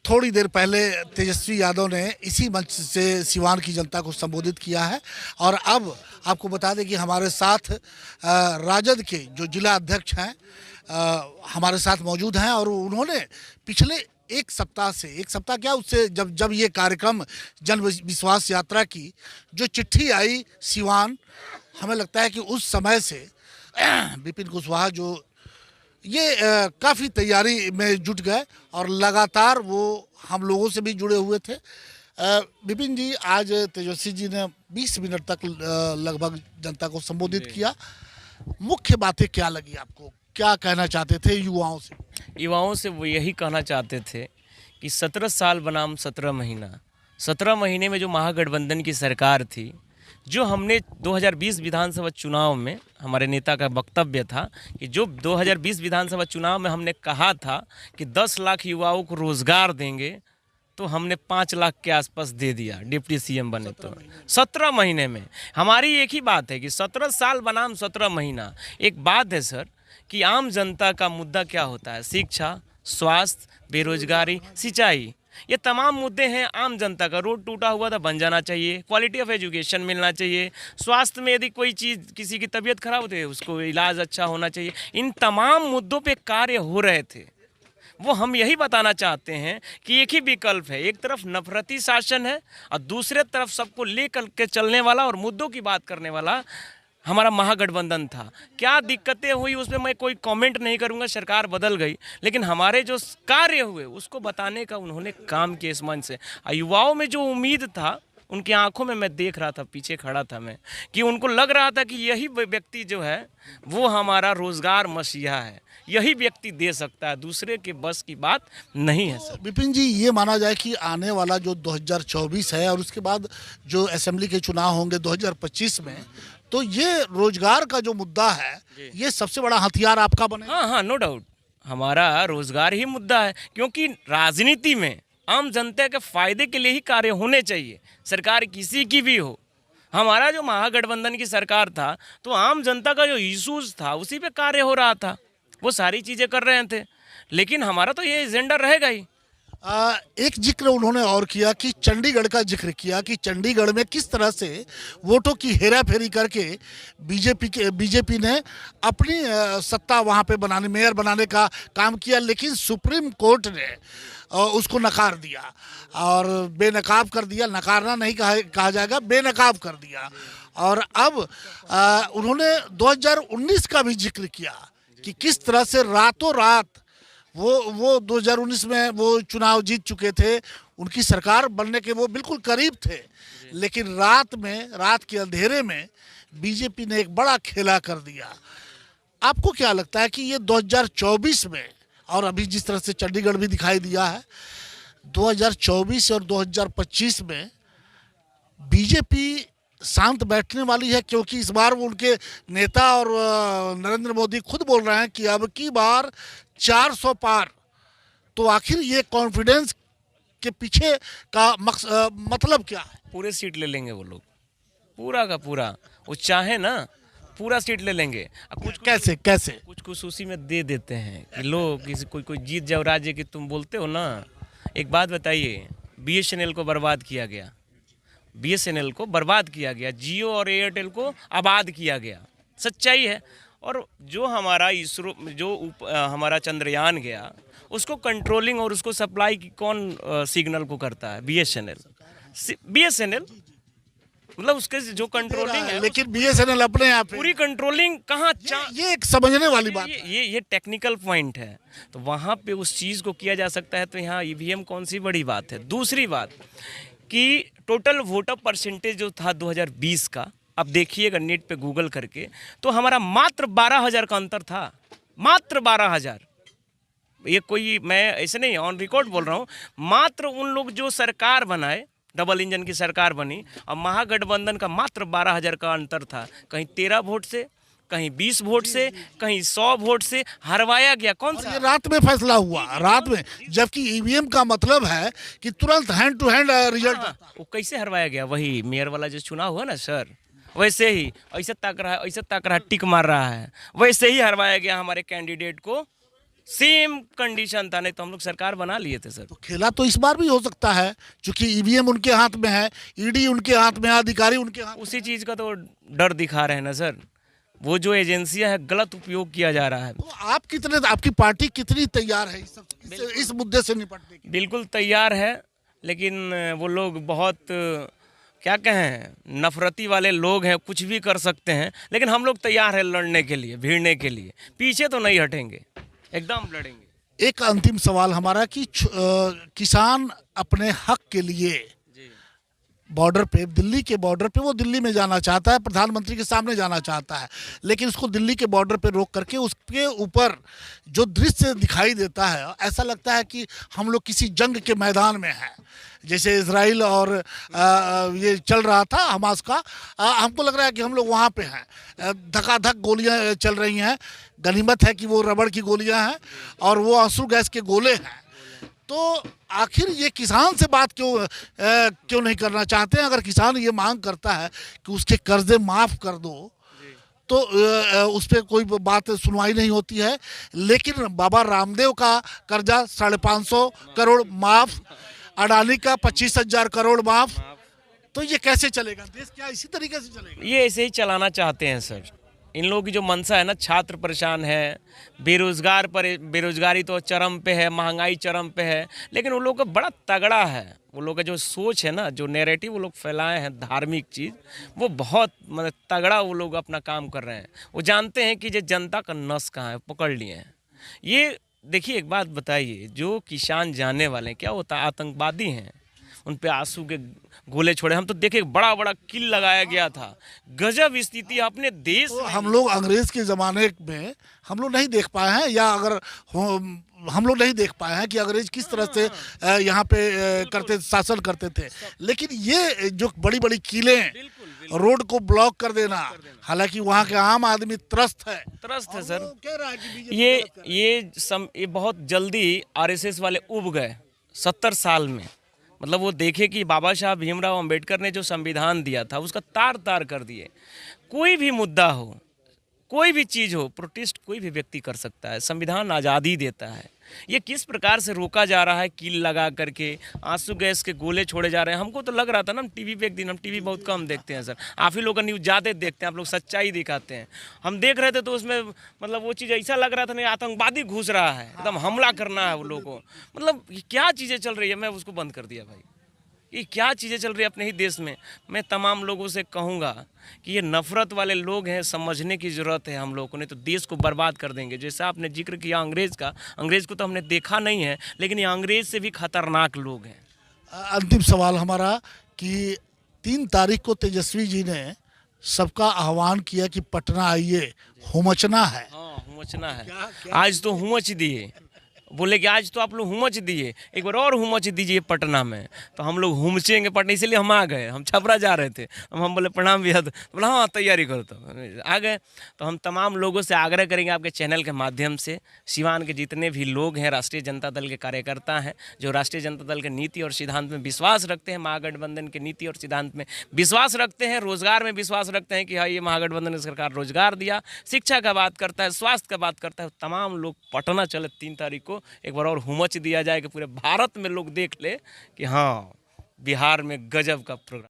थोड़ी देर पहले तेजस्वी यादव ने इसी मंच से सिवान की जनता को संबोधित किया है। और अब आपको बता दें कि हमारे साथ राजद के जो जिला अध्यक्ष हैं हमारे साथ मौजूद हैं और उन्होंने पिछले एक सप्ताह क्या उससे जब ये कार्यक्रम जन विश्वास यात्रा की जो चिट्ठी आई सिवान, हमें लगता है कि उस समय से विपिन कुशवाहा जो ये काफ़ी तैयारी में जुट गए और लगातार वो हम लोगों से भी जुड़े हुए थे। विपिन जी, आज तेजस्वी जी ने 20 मिनट तक लगभग जनता को संबोधित किया। मुख्य बातें क्या लगी आपको, क्या कहना चाहते थे युवाओं से? युवाओं से वो यही कहना चाहते थे कि 17 साल बनाम 17 महीना, 17 महीने में जो महागठबंधन की सरकार थी, जो हमने 2020 विधानसभा चुनाव में हमारे नेता का वक्तव्य था कि जो 2020 विधानसभा चुनाव में हमने कहा था कि 10 लाख युवाओं को रोजगार देंगे, तो हमने 5 लाख के आसपास दे दिया डिप्टी सीएम बने तो 17 महीने में। हमारी एक ही बात है कि 17 साल बनाम 17 महीना। एक बात है सर कि आम जनता का मुद्दा क्या होता है? शिक्षा, स्वास्थ्य, बेरोजगारी, सिंचाई, ये तमाम मुद्दे हैं आम जनता का। रोड टूटा हुआ था, बन जाना चाहिए। क्वालिटी ऑफ एजुकेशन मिलना चाहिए। स्वास्थ्य में यदि कोई चीज़, किसी की तबीयत खराब होती है, उसको इलाज अच्छा होना चाहिए। इन तमाम मुद्दों पे कार्य हो रहे थे। वो हम यही बताना चाहते हैं कि एक ही विकल्प है, एक तरफ नफरती शासन है और दूसरे तरफ सबको लेकर के चलने वाला और मुद्दों की बात करने वाला हमारा महागठबंधन था। क्या दिक्कतें हुई उसमें मैं कोई कमेंट नहीं करूंगा, सरकार बदल गई, लेकिन हमारे जो कार्य हुए उसको बताने का उन्होंने काम किया इस मंच से। युवाओं में जो उम्मीद था, उनकी आंखों में मैं देख रहा था, पीछे खड़ा था मैं, कि उनको लग रहा था कि यही व्यक्ति जो है वो हमारा रोजगार मसीहा है, यही व्यक्ति दे सकता है, दूसरे के बस की बात नहीं है सर। विपिन जी, ये माना जाए कि आने वाला जो 2024 है और उसके बाद जो असेंबली के चुनाव होंगे 2025 में, तो ये रोजगार का जो मुद्दा है ये सबसे बड़ा हथियार आपका बने? हाँ, नो डाउट हमारा रोजगार ही मुद्दा है, क्योंकि राजनीति में आम जनता के फायदे के लिए ही कार्य होने चाहिए, सरकार किसी की भी हो। हमारा जो महागठबंधन की सरकार था तो आम जनता का जो इशूज था उसी पे कार्य हो रहा था, वो सारी चीज़ें कर रहे थे, लेकिन हमारा तो ये एजेंडा रहेगा ही। एक जिक्र उन्होंने और किया कि चंडीगढ़ का जिक्र किया कि चंडीगढ़ में किस तरह से वोटों की हेराफेरी करके बीजेपी ने अपनी सत्ता वहां पे बनाने, मेयर बनाने का काम किया, लेकिन सुप्रीम कोर्ट ने उसको नकार दिया और बेनकाब कर दिया। नकारना नहीं कहा जाएगा, बेनकाब कर दिया। और अब उन्होंने 2019 का भी जिक्र किया कि किस तरह से रातों रात वो 2019 में वो चुनाव जीत चुके थे, उनकी सरकार बनने के वो बिल्कुल करीब थे, लेकिन रात के अंधेरे में बीजेपी ने एक बड़ा खेला कर दिया। आपको क्या लगता है कि ये 2024 में, और अभी जिस तरह से चंडीगढ़ भी दिखाई दिया है, 2024 और 2025 में बीजेपी शांत बैठने वाली है? क्योंकि इस बार वो उनके नेता और नरेंद्र मोदी खुद बोल रहे हैं कि अब की बार 400 पार। तो आखिर ये कॉन्फिडेंस के पीछे का मतलब क्या है? पूरे सीट ले लेंगे वो लोग, पूरा का पूरा। वो चाहे ना पूरा सीट ले लेंगे। कुछ कैसे कुछ उसी में दे देते हैं कि लोग किसी कोई जीत जाओ राज्य की, तुम बोलते हो ना। एक बात बताइए, बीएसएनएल को बर्बाद किया गया, बीएसएनएल को बर्बाद किया गया, जियो और एयरटेल को आबाद किया गया, सच्चाई है। और जो हमारा इसरो हमारा चंद्रयान गया, उसको कंट्रोलिंग और उसको सप्लाई कौन सिग्नल को करता है? बीएसएनएल मतलब उसके जो कंट्रोलिंग है, लेकिन बीएसएनएल अपने आप पूरी कंट्रोलिंग कहाँ? ये एक समझने वाली बात है। ये टेक्निकल पॉइंट है, तो वहाँ पे उस चीज़ को किया जा सकता है, तो यहाँ ईवीएम कौन सी बड़ी बात है? दूसरी बात कि टोटल वोटर परसेंटेज जो था 2020 का, अब देखिएगा नेट पे गूगल करके, तो हमारा मात्र 12,000 का अंतर था, मात्र 12,000। ये कोई, मैं ऐसे नहीं ऑन रिकॉर्ड बोल रहा हूँ, मात्र उन लोग जो सरकार बनाए, डबल इंजन की सरकार बनी, और महागठबंधन का मात्र 12,000 का अंतर था। कहीं 13 वोट से, कहीं 20 वोट से, कहीं 100 वोट से हरवाया गया। कौन सा? ये रात में फैसला हुआ, रात में, जबकि ईवीएम का मतलब है कि तुरंत हैंड टू हैंड रिजल्ट। वो कैसे हरवाया गया? वही मेयर वाला जो चुनाव हुआ ना सर, वैसे ही ऐसे ताक रहा है, ऐसे ताक रहा है, टिक मार रहा है, वैसे ही हरवाया गया हमारे कैंडिडेट को सेम कंडीशन था, नहीं तो हम लोग सरकार बना लिए थे सर। तो खेला तो इस बार भी हो सकता है, क्योंकि ईवीएम उनके हाथ में है, ईडी उनके हाथ में है, अधिकारी उनके हाथ में उसी चीज़ का तो डर दिखा रहे हैं ना सर, वो जो एजेंसियां है गलत उपयोग किया जा रहा है। तो आप कितने, आपकी पार्टी कितनी तैयार है इस मुद्दे से निपटने की? बिल्कुल तैयार है, लेकिन वो लोग बहुत क्या कहें, नफरती वाले लोग हैं, कुछ भी कर सकते हैं, लेकिन हम लोग तैयार हैं लड़ने के लिए, भिड़ने के लिए, पीछे तो नहीं हटेंगे, एकदम लड़ेंगे। एक अंतिम सवाल हमारा कि किसान अपने हक के लिए बॉर्डर पे, दिल्ली के बॉर्डर पे, वो दिल्ली में जाना चाहता है, प्रधानमंत्री के सामने जाना चाहता है, लेकिन उसको दिल्ली के बॉर्डर पे रोक करके उसके ऊपर जो दृश्य दिखाई देता है, ऐसा लगता है कि हम लोग किसी जंग के मैदान में हैं। जैसे इजराइल और ये चल रहा था हमास का, हमको लग रहा है कि हम लोग वहाँ पे हैं। धकाधक गोलियाँ चल रही हैं, गनीमत है कि वो रबड़ की गोलियाँ हैं और वो आंसू गैस के गोले हैं। तो आखिर ये किसान से बात क्यों नहीं करना चाहते हैं? अगर किसान ये मांग करता है कि उसके कर्जे माफ़ कर दो, तो उस पर कोई बात सुनवाई नहीं होती है, लेकिन बाबा रामदेव का कर्जा 550 करोड़ माफ़, अडानी का 25,000 करोड़ माफ़, तो ये कैसे चलेगा? देश क्या इसी तरीके से चलेगा? ये ऐसे ही चलाना चाहते हैं सर। इन लोगों की जो मंशा है ना, छात्र परेशान है, बेरोजगारी तो चरम पे है, महंगाई चरम पे है, लेकिन वो लोग का बड़ा तगड़ा है, वो लोग का जो सोच है ना, जो नैरेटिव वो लोग फैलाए हैं धार्मिक चीज़, वो बहुत मतलब तगड़ा वो लोग अपना काम कर रहे हैं। वो जानते हैं कि ये जनता का नस कहाँ है, पकड़ लिए हैं। ये देखिए, एक बात बताइए, जो किसान जाने वाले हैं क्या होता है, आतंकवादी हैं, उन पे आंसू के गोले छोड़े। हम तो देखे बड़ा बड़ा किल लगाया गया था, गजब स्थिति अपने देश तो में। हम लोग अंग्रेज के ज़माने में हम लोग नहीं देख पाए हैं, या अगर हम लोग नहीं देख पाए हैं कि अंग्रेज किस तरह से यहाँ पे शासन करते थे, लेकिन ये जो बड़ी बड़ी कीलें, रोड को ब्लॉक कर देना, हालांकि वहाँ के आम आदमी त्रस्त है सर। वो कह रहा है कि बीजेपी ये बहुत जल्दी आरएसएस वाले उब गए 70 साल में। मतलब वो देखे कि बाबा साहब भीमराव अंबेडकर ने जो संविधान दिया था उसका तार तार कर दिए। कोई भी मुद्दा हो, कोई भी चीज़ हो, प्रोटेस्ट कोई भी व्यक्ति कर सकता है, संविधान आज़ादी देता है। ये किस प्रकार से रोका जा रहा है, कील लगा करके, आंसू गैस के गोले छोड़े जा रहे हैं। हमको तो लग रहा था ना, हम टीवी पे, एक दिन, हम टीवी बहुत कम देखते हैं सर, आप ही लोग का न्यूज़ ज़्यादा देखते हैं, आप लोग सच्चाई दिखाते हैं। हम देख रहे थे तो उसमें मतलब वो चीज़ ऐसा लग रहा था नहीं, आतंकवादी घुस रहा है, एकदम हमला करना है वो लोगों को। मतलब क्या चीज़ें चल रही है, मैं उसको बंद कर दिया भाई। ये क्या चीज़ें चल रही है अपने ही देश में। मैं तमाम लोगों से कहूँगा कि ये नफ़रत वाले लोग हैं, समझने की ज़रूरत है हम लोगों को, नहीं तो देश को बर्बाद कर देंगे। जैसा आपने जिक्र किया अंग्रेज़ का, अंग्रेज़ को तो हमने देखा नहीं है, लेकिन ये अंग्रेज़ से भी खतरनाक लोग हैं। अंतिम सवाल हमारा कि 3 तारीख को तेजस्वी जी ने सबका आह्वान किया कि पटना आइए, हुमचना है। हाँ, हुमचना है। आज तो हुमच दिए, बोले कि आज तो आप लोग हुमच दिए, एक बार और हुमच दीजिए पटना में, तो हम लोग हुमचेंगे पटना। इसलिए हम आ गए, हम छपरा जा रहे थे, हम बोले प्रणाम भैया, तो बोला हाँ तैयारी करो, तो आ गए। तो हम तमाम लोगों से आग्रह करेंगे आपके चैनल के माध्यम से, सिवान के जितने भी लोग हैं, राष्ट्रीय जनता दल के कार्यकर्ता हैं, जो राष्ट्रीय जनता दल के नीति और सिद्धांत में विश्वास रखते हैं, महागठबंधन के नीति और सिद्धांत में विश्वास रखते हैं, रोजगार में विश्वास रखते हैं कि हाँ ये महागठबंधन की सरकार रोजगार दिया, शिक्षा का बात करता है, स्वास्थ्य का बात करता है, तमाम लोग पटना चले 3 तारीख को, एक बार और हुमच दिया जाए कि पूरे भारत में लोग देख ले कि हाँ बिहार में गजब का प्रोग्राम।